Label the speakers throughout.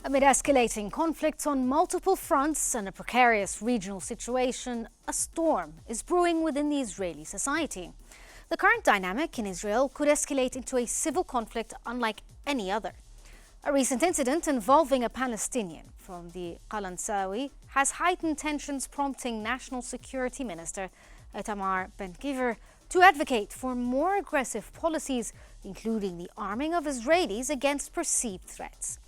Speaker 1: Amid escalating conflicts on multiple fronts and a precarious regional situation, a storm is brewing within the Israeli society. The current dynamic in Israel could escalate into a civil conflict unlike any other. A recent incident involving a Palestinian from the Qalansawi has heightened tensions, prompting National Security Minister Itamar Ben-Gvir to advocate for more aggressive policies, including the arming of Israelis against perceived threats.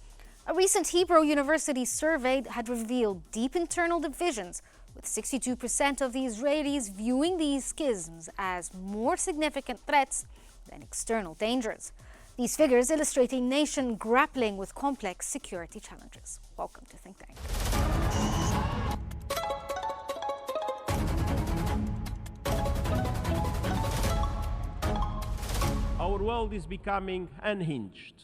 Speaker 1: A recent Hebrew University survey had revealed deep internal divisions, with 62% of the Israelis viewing these schisms as more significant threats than external dangers. These figures illustrate a nation grappling with complex security challenges. Welcome to Think Tank.
Speaker 2: Our world is becoming unhinged.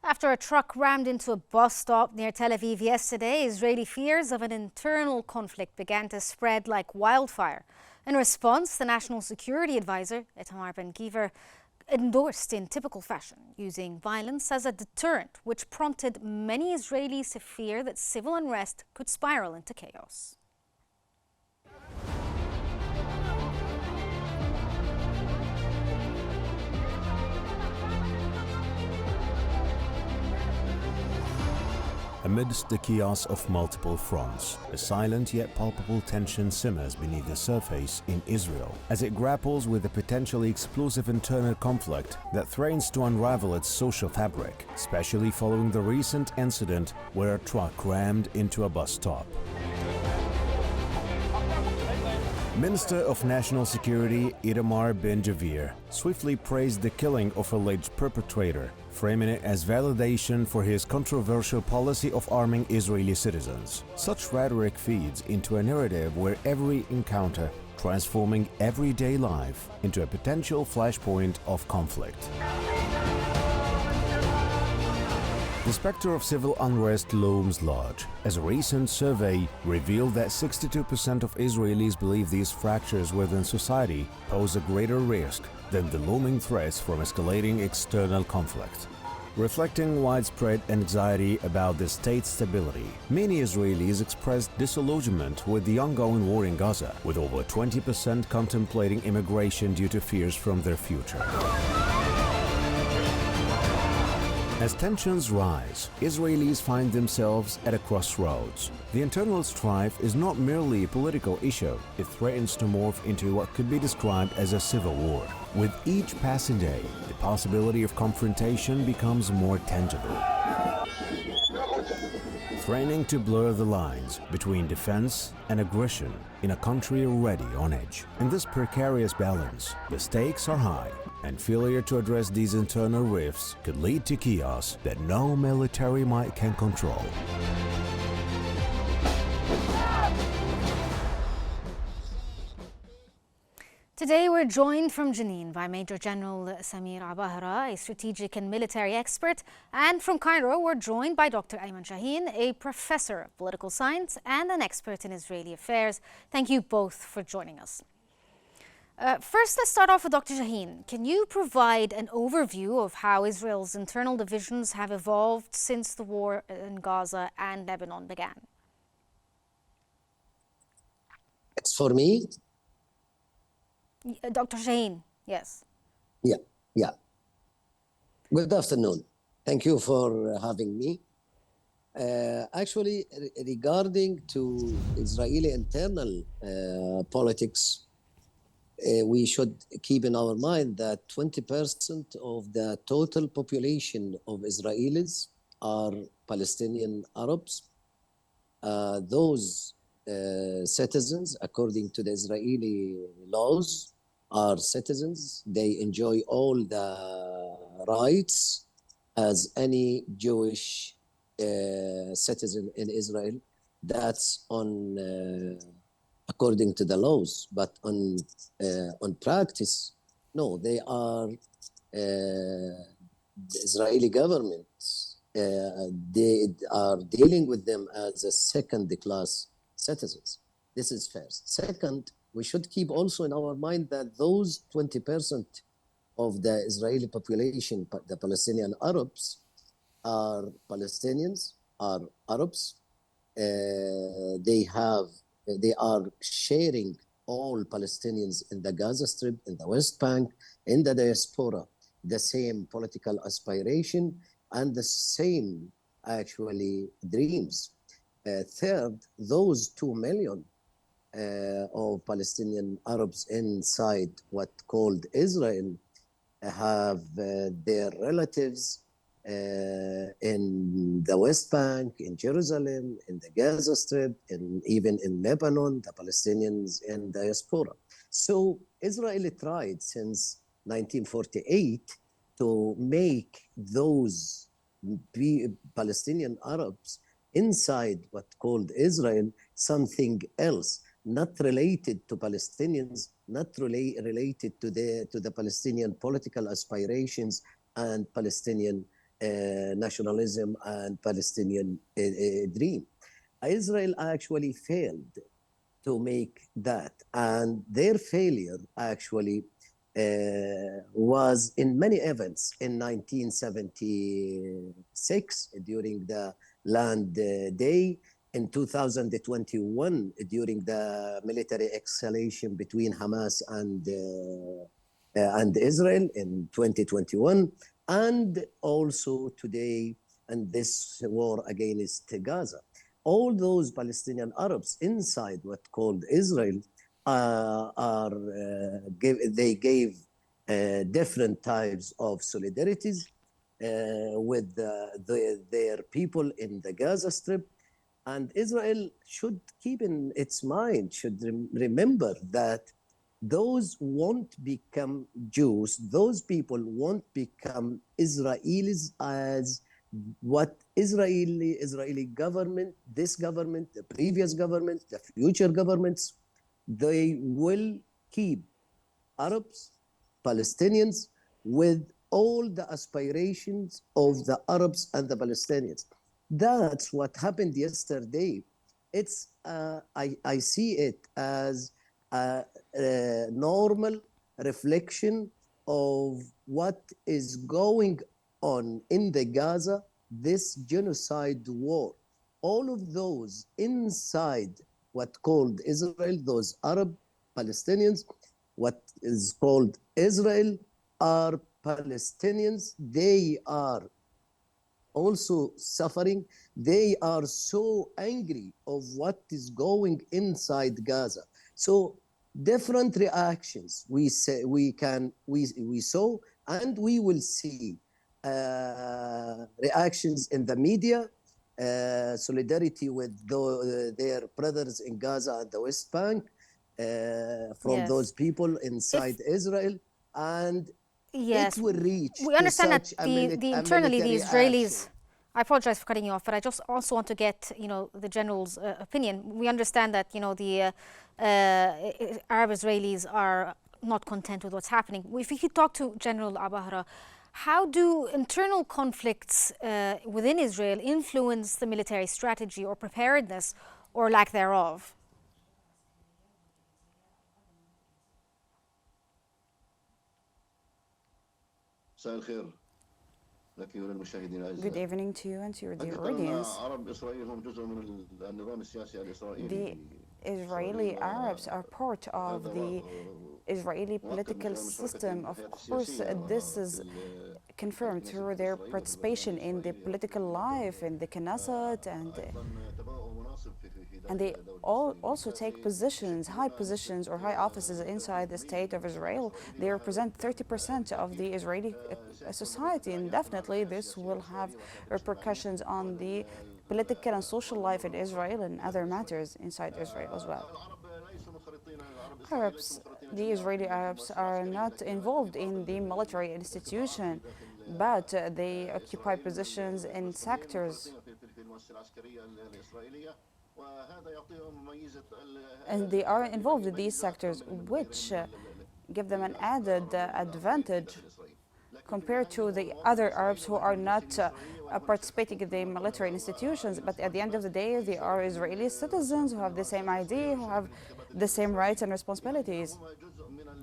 Speaker 1: After a truck rammed into a bus stop near Tel Aviv yesterday, Israeli fears of an internal conflict began to spread like wildfire. In response, the National Security Advisor, Itamar Ben-Gvir, endorsed in typical fashion, using violence as a deterrent, which prompted many Israelis to fear that civil unrest could spiral into chaos.
Speaker 3: Amidst the chaos of multiple fronts, a silent yet palpable tension simmers beneath the surface in Israel as it grapples with a potentially explosive internal conflict that threatens to unravel its social fabric, especially following the recent incident where a truck rammed into a bus stop. Minister of National Security Itamar Ben-Gvir swiftly praised the killing of alleged perpetrator, framing it as validation for his controversial policy of arming Israeli citizens. Such rhetoric feeds into a narrative where every encounter transforming everyday life into a potential flashpoint of conflict. The specter of civil unrest looms large, as a recent survey revealed that 62% of Israelis believe these fractures within society pose a greater risk than the looming threats from escalating external conflict. Reflecting widespread anxiety about the state's stability, many Israelis expressed disillusionment with the ongoing war in Gaza, with over 20% contemplating immigration due to fears from their future. As tensions rise, Israelis find themselves at a crossroads. The internal strife is not merely a political issue, it threatens to morph into what could be described as a civil war. With each passing day, the possibility of confrontation becomes more tangible, threatening to blur the lines between defense and aggression in a country already on edge. In this precarious balance, the stakes are high, and failure to address these internal rifts could lead to chaos that no military might can control.
Speaker 1: Today we're joined from Jenin by Major General Samir Abahra, a strategic and military expert, and from Cairo we're joined by Dr. Ayman Shaheen, a professor of political science and an expert in Israeli affairs. Thank you both for joining us. First, let's start off with Dr. Shaheen. Can you provide an overview of how Israel's internal divisions have evolved since the war in Gaza and Lebanon began?
Speaker 4: It's for me?
Speaker 1: Dr. Shaheen, yes.
Speaker 4: Yeah. Good afternoon. Thank you for having me. Actually, regarding to Israeli internal politics, we should keep in our mind that 20% of the total population of Israelis are Palestinian Arabs. Those citizens, according to the Israeli laws, are citizens. They enjoy all the rights as any Jewish citizen in Israel. That's on according to the laws, but on practice, no, they are the Israeli government. They are dealing with them as a second-class citizens. This is first. Second, we should keep also in our mind that those 20% of the Israeli population, the Palestinian Arabs, are Palestinians, are Arabs. They are sharing all Palestinians in the Gaza Strip, in the West Bank, in the diaspora, the same political aspiration and the same actually dreams. Third, those 2 million of Palestinian Arabs inside what called Israel have their relatives in the West Bank, in Jerusalem, in the Gaza Strip, and even in Lebanon, the Palestinians in diaspora. So Israel tried since 1948 to make those Palestinian Arabs inside what called Israel something else, not related to Palestinians, not related to the Palestinian political aspirations and Palestinian nationalism and Palestinian dream. Israel actually failed to make that, and their failure actually was in many events in 1976 during the Land Day, in 2021 during the military escalation between Hamas and Israel in 2021, and also today and this war against Gaza. All those Palestinian Arabs inside what called Israel they gave different types of solidarities with their people in the Gaza Strip. And Israel should keep in its mind, should remember that those won't become Jews, those people won't become Israelis as what Israeli government, this government, the previous government, the future governments, they will keep Arabs, Palestinians with all the aspirations of the Arabs and the Palestinians. That's what happened yesterday. It's I see it as a normal reflection of what is going on in the Gaza, this genocide war. All of those inside what called Israel, those Arab Palestinians, what is called Israel, are Palestinians. They are also suffering. They are so angry of what is going inside Gaza. So different reactions we saw, and we will see reactions in the media, solidarity with their brothers in Gaza and the West Bank, from those people inside Israel, and
Speaker 1: Yes,
Speaker 4: it will reach
Speaker 1: we
Speaker 4: to
Speaker 1: understand that
Speaker 4: such
Speaker 1: the internally the Israelis. I apologize for cutting you off, but I just also want to get the general's opinion. We understand that the Arab Israelis are not content with what's happening. If we could talk to General Abahra, how do internal conflicts within Israel influence the military strategy or preparedness or lack thereof?
Speaker 5: Good evening to you and to your dear audience. The Israeli Arabs are part of the Israeli political system. Of course, this is confirmed through their participation in the political life, in the Knesset, and they also take positions, high positions or high offices inside the state of Israel. They represent 30% of the Israeli society, and definitely this will have repercussions on the political and social life in Israel and other matters inside Israel as well. The Israeli Arabs are not involved in the military institution, but they occupy positions in sectors And they are involved in these sectors, which give them an added advantage compared to the other Arabs who are not participating in the military institutions. But at the end of the day, they are Israeli citizens who have the same ID, who have the same rights and responsibilities.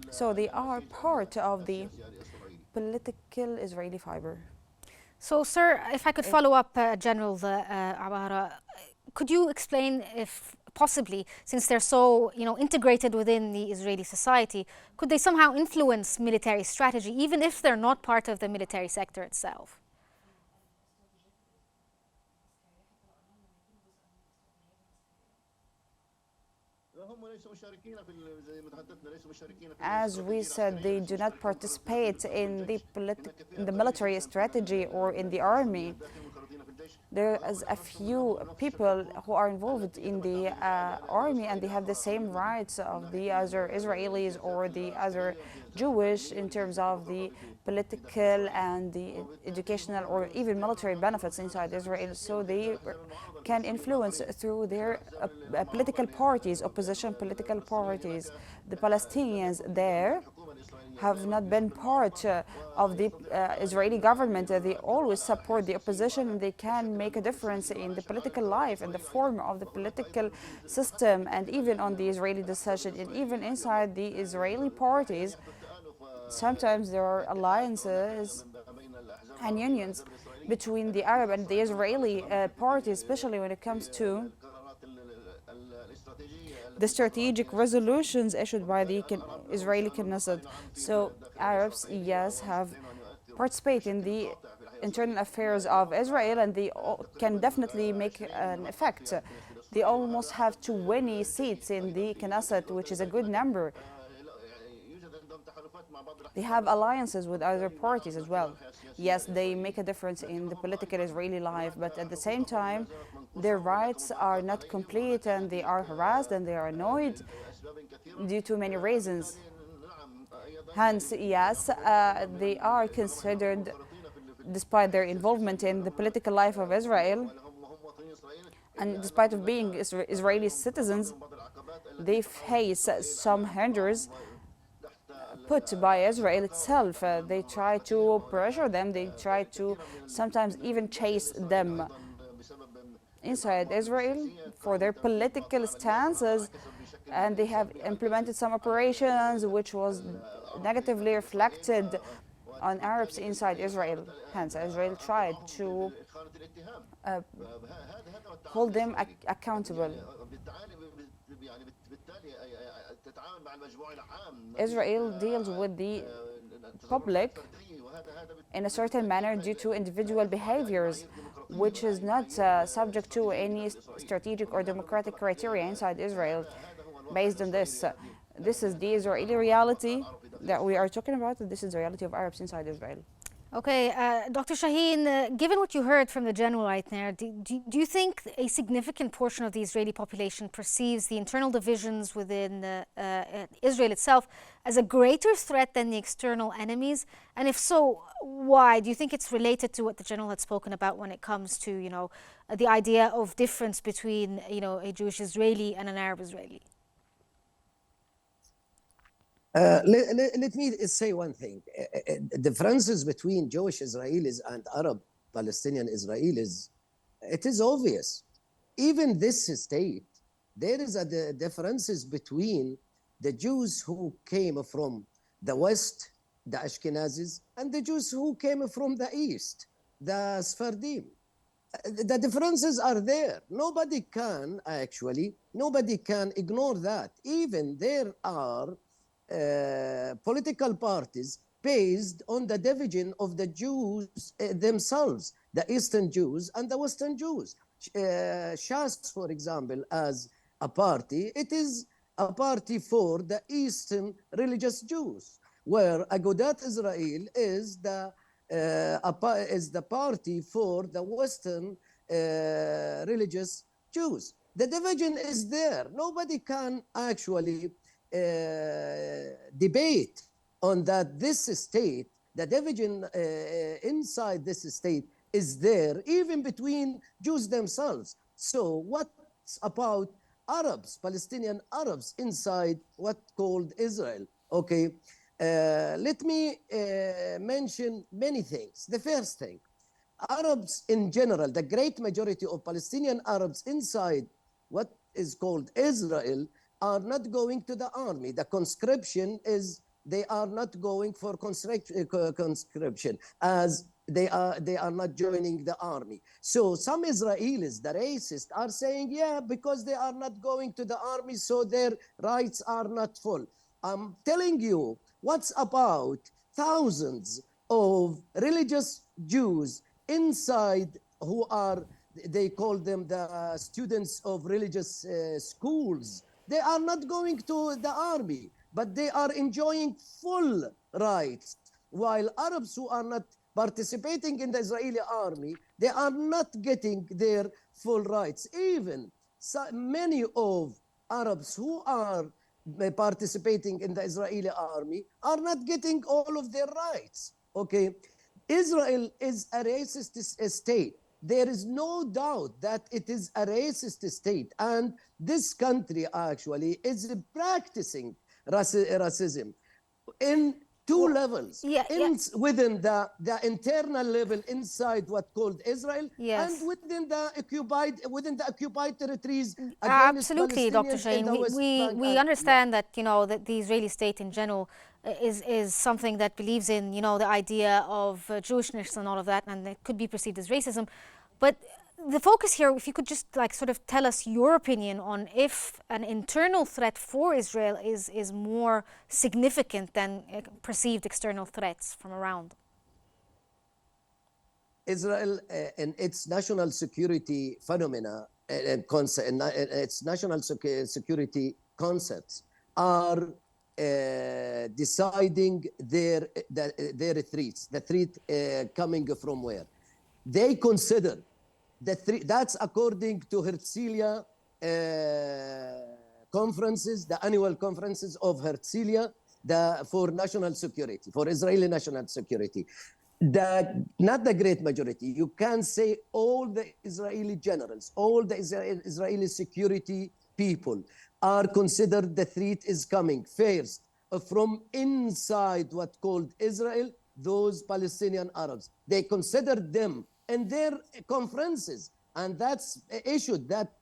Speaker 5: So they are part of the political Israeli fiber.
Speaker 1: So, sir, if I could follow up, General Abara, could you explain if possibly, since they're so integrated within the Israeli society, could they somehow influence military strategy, even if they're not part of the military sector itself?
Speaker 5: As we said, they do not participate in the military strategy or in the army. There is a few people who are involved in the army, and they have the same rights of the other Israelis or the other Jewish in terms of the political and the educational or even military benefits inside Israel. So they can influence through their political parties, opposition political parties. The Palestinians there have not been part of the Israeli government. They always support the opposition, and they can make a difference in the political life and the form of the political system, and even on the Israeli decision, and even inside the Israeli parties. Sometimes there are alliances and unions between the Arab and the Israeli parties, especially when it comes to the strategic resolutions issued by the Israeli Knesset. So Arabs, yes, have participated in the internal affairs of Israel, and they can definitely make an effect. They almost have 20 seats in the Knesset, which is a good number. They have alliances with other parties as well. Yes, they make a difference in the political Israeli life, but at the same time, their rights are not complete, and they are harassed and they are annoyed due to many reasons. Hence, yes, they are considered, despite their involvement in the political life of Israel, and despite of being Israeli citizens, they face some hindrances put by Israel itself. They try to pressure them, they try to sometimes even chase them inside Israel for their political stances, and they have implemented some operations which was negatively reflected on Arabs inside Israel. Hence, Israel tried to hold them accountable. Israel deals with the public in a certain manner due to individual behaviors, which is not subject to any strategic or democratic criteria inside Israel. Based on this, this is the Israeli reality that we are talking about, and this is the reality of Arabs inside Israel.
Speaker 1: Okay, Dr. Shaheen, given what you heard from the general right there, do you think a significant portion of the Israeli population perceives the internal divisions within Israel itself as a greater threat than the external enemies? And if so, why? Do you think it's related to what the general had spoken about when it comes to, the idea of difference between, a Jewish Israeli and an Arab Israeli?
Speaker 4: Let me say one thing. Differences between Jewish Israelis and Arab Palestinian Israelis, it is obvious. Even this state, there is a differences between the Jews who came from the West, the Ashkenazis, and the Jews who came from the East, the Sephardim. The differences are there. Nobody can ignore that. Even there are political parties based on the division of the Jews themselves, the Eastern Jews and the Western Jews. Shas, for example, as a party, it is a party for the Eastern religious Jews, where Agudat Israel is the party for the Western religious Jews. The division is there. Nobody can actually debate on that. This state, the division inside this state is there, even between Jews themselves. So what It's about Arabs, Palestinian Arabs inside what called Israel. Okay, let me mention many things. The first thing, Arabs in general, the great majority of Palestinian Arabs inside what is called Israel are not going to the army. The conscription is they are not going for conscription as they are not joining the army. So some Israelis, the racists, are saying, yeah, because they are not going to the army, so their rights are not full. I'm telling you, what's about thousands of religious Jews inside who are, they call them the students of religious schools. They are not going to the army, but they are enjoying full rights, while Arabs who are not participating in the Israeli army, they are not getting their full rights. Even many of Arabs who are participating in the Israeli army are not getting all of their rights. Okay, Israel is a racist state. There is no doubt that it is a racist state, and this country actually is practicing racism in two levels. Within the internal level inside what called Israel, and within the occupied territories.
Speaker 1: Absolutely, Dr. Shane. We understand that, you know, that the Israeli state in general is something that believes in, you know, the idea of Jewishness and all of that, and it could be perceived as racism. But the focus here, if you could just like sort of tell us your opinion on if an internal threat for Israel is more significant than perceived external threats from around.
Speaker 4: Israel and its national security phenomena and its national security concepts are deciding their threats. The threat coming from where? They consider that's according to Herzliya conferences, the annual conferences of Herzliya for national security, for Israeli national security. Not the great majority. You can say all the Israeli generals, all the Israeli security people are considered the threat is coming first from inside what called Israel, those Palestinian Arabs. They consider them in their conferences, and that's issued that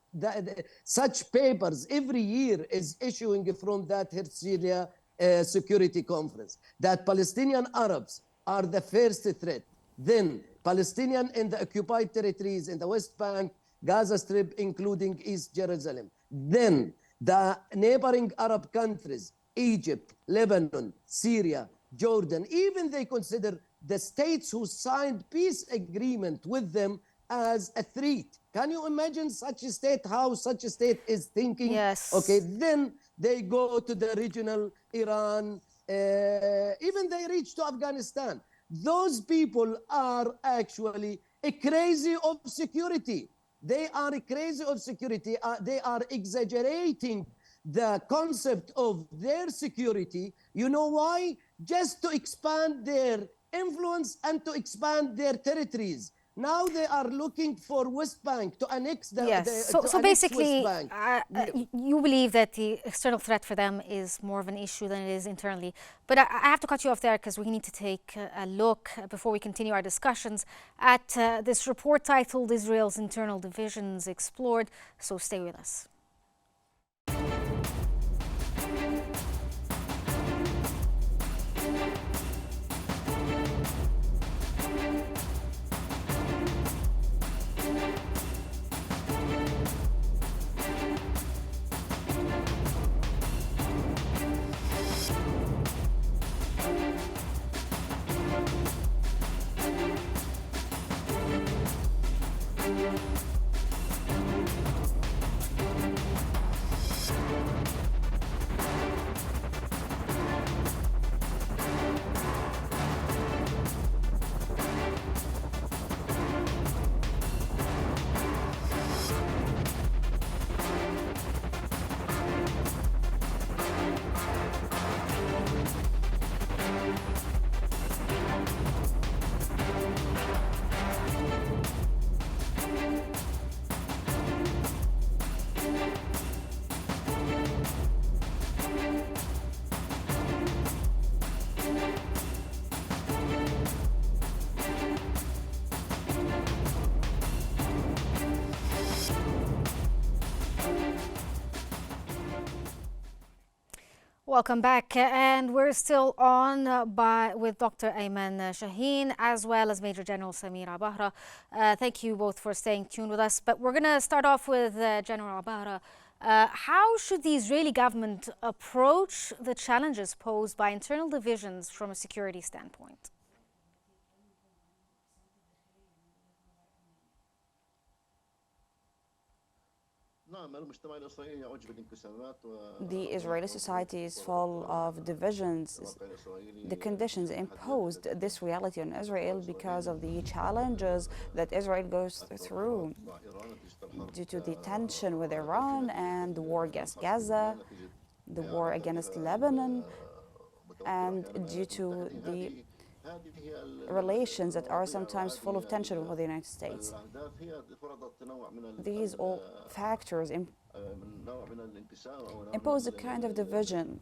Speaker 4: such papers every year is issuing from that Herzliya security conference, that Palestinian Arabs are the first threat, then Palestinian in the occupied territories in the West Bank, Gaza Strip, including East Jerusalem, then the neighboring Arab countries, Egypt, Lebanon, Syria, Jordan, even they consider the states who signed peace agreement with them as a threat. Can you imagine such a state, how such a state is thinking?
Speaker 1: Yes.
Speaker 4: Okay, then they go to the regional Iran, even they reach to Afghanistan. Those people are actually crazy of security. They are crazy of security. They are exaggerating the concept of their security. You know why? Just to expand their influence and to expand their territories. Now they are looking for West Bank to annex the
Speaker 1: so basically, you believe that the external threat for them is more of an issue than it is internally. But I have to cut you off there because we need to take a look before we continue our discussions at this report titled Israel's Internal Divisions Explored. So stay with us. Welcome back, and we're still on with Dr. Ayman Shaheen as well as Major General Samir Abahra. Thank you both for staying tuned with us. But we're going to start off with General Abahra. How should the Israeli government approach the challenges posed by internal divisions from a security standpoint?
Speaker 5: The Israeli society is full of divisions. The conditions imposed this reality on Israel because of the challenges that Israel goes through due to the tension with Iran and the war against Gaza, the war against Lebanon, and due to the relations that are sometimes full of tension with the United States. These all factors impose a kind of division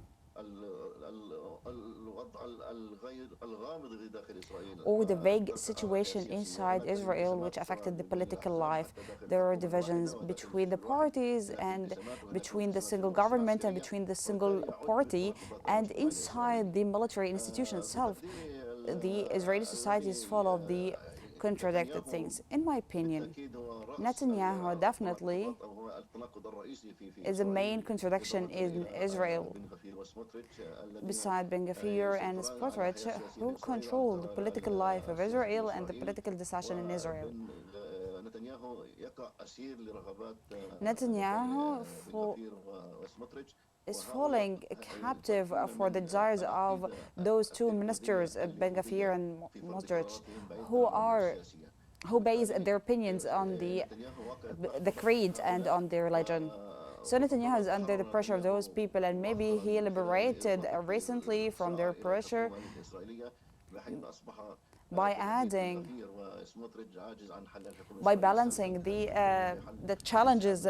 Speaker 5: or the vague situation inside Israel which affected the political life. There are divisions between the parties and between the single government and between the single party and inside the military institution itself. The Israeli society is full of the contradicted things. In my opinion, Netanyahu definitely is a main contradiction in Israel. Beside Ben Gvir and Smotrich, who control the political life of Israel and the political decision in Israel. Netanyahu is falling captive for the desires of those two ministers, Ben Gvir and Smotrich, who base their opinions on the creed and on their religion. So Netanyahu is under the pressure of those people, and maybe he liberated recently from their pressure by balancing the challenges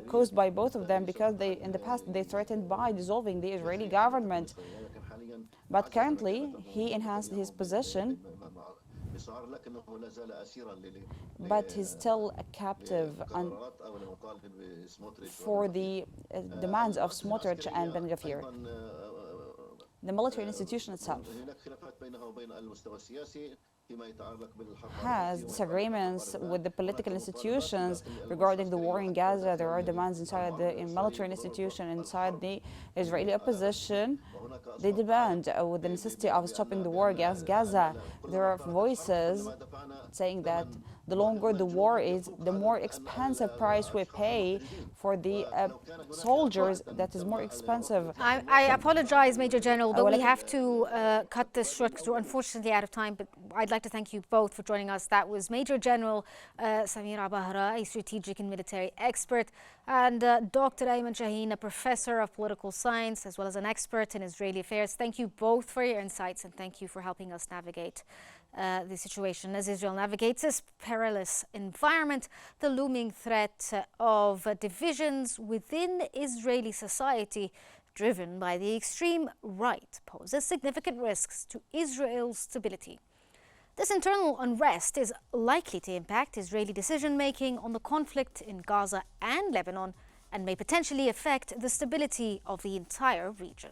Speaker 5: caused by both of them, because in the past they threatened by dissolving the Israeli government. But currently he enhanced his position, but he's still a captive for the demands of Smotrich and Ben Gvir. The military institution itself has disagreements with the political institutions regarding the war in Gaza. There are demands inside the military institution, inside the Israeli opposition. They demand with the necessity of stopping the war against Gaza. There are voices saying that the longer the war is, the more expensive price we pay for the soldiers. That is more expensive.
Speaker 1: I apologize, Major General, but we have to cut this short because we're unfortunately out of time. But I'd like to thank you both for joining us. That was Major General Samir Abahra, a strategic and military expert, and Dr. Ayman Shaheen, a professor of political science as well as an expert in Israeli affairs. Thank you both for your insights, and thank you for helping us navigate the situation as Israel navigates this perilous environment. The looming threat of divisions within Israeli society driven by the extreme right poses significant risks to Israel's stability. This internal unrest is likely to impact Israeli decision-making on the conflict in Gaza and Lebanon and may potentially affect the stability of the entire region.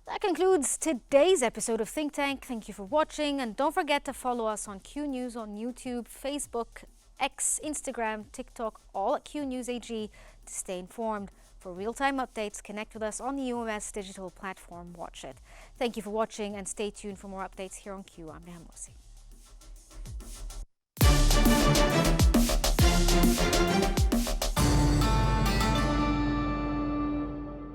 Speaker 1: That concludes today's episode of Think Tank. Thank you for watching, and don't forget to follow us on Q News on YouTube, Facebook, X, Instagram, TikTok, all at Q News AG to stay informed. For real-time updates, connect with us on the UMS digital platform. Watch it. Thank you for watching, and stay tuned for more updates here on Q. I'm Rehan Morsi.